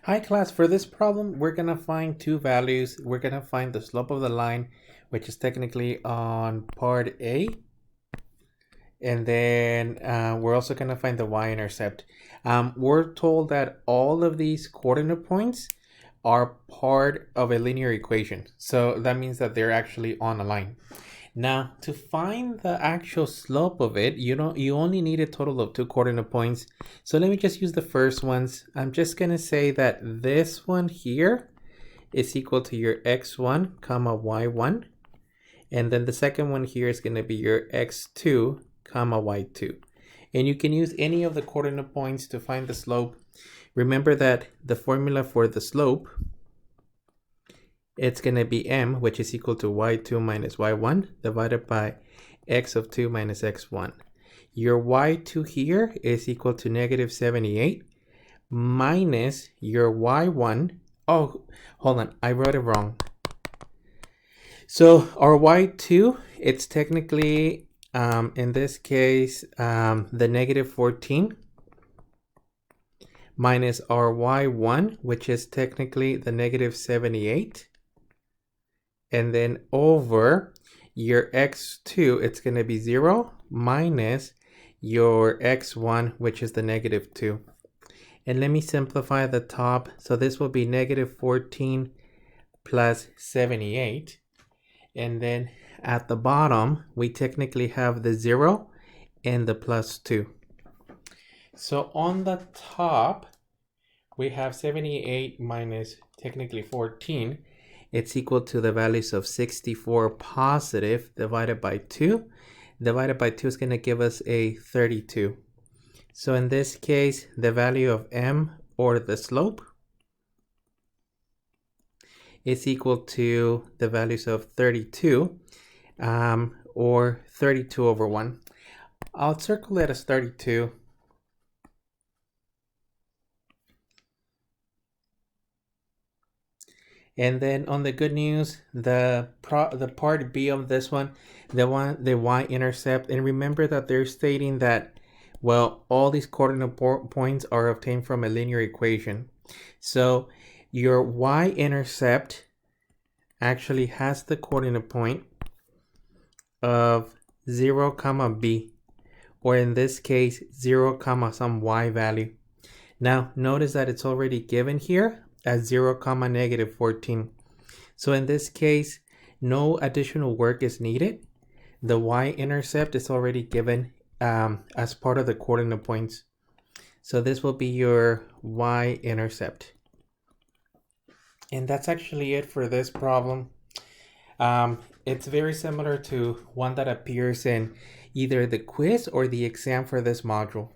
Hi class, for this problem, we're gonna find two values. We're gonna find the slope of the line, which is technically on part A. And then we're also gonna find the y-intercept. We're told that all of these coordinate points are part of a linear equation. So that means that they're actually on a line. Now, to find the actual slope of it, you only need a total of two coordinate points. So let me just use the first ones. I'm just gonna say that this one here is equal to your x1 comma y1. And then the second one here is gonna be your x2 comma y2. And you can use any of the coordinate points to find the slope. Remember that the formula for the slope, it's going to be m, which is equal to y2 minus y1 divided by x of 2 minus x1. Your y2 here is equal to negative 78 minus your y1. Oh, hold on, I wrote it wrong. So our y2, it's technically, in this case, the negative 14 minus our y1, which is technically the negative 78. And then over your x2, it's going to be 0 minus your x1, which is the negative 2. And let me simplify the top. So this will be negative 14 plus 78. And then at the bottom, we technically have the 0 and the plus 2. So on the top, we have 78 minus technically 14. It's equal to the values of 64 positive divided by 2. Divided by 2 is going to give us a 32. So in this case, the value of m, or the slope, is equal to the values of 32, or 32 over 1. I'll circle it as 32. And then on the good news, the part B of this one, the y-intercept, and remember that they're stating that, well, all these coordinate points are obtained from a linear equation. So your y-intercept actually has the coordinate point of 0 comma b, or in this case 0 comma some y value. Now notice that it's already given here as 0 comma negative 14. So in this case, no additional work is needed. The y-intercept is already given as part of the coordinate points. So this will be your y-intercept. And that's actually it for this problem. It's very similar to one that appears in either the quiz or the exam for this module.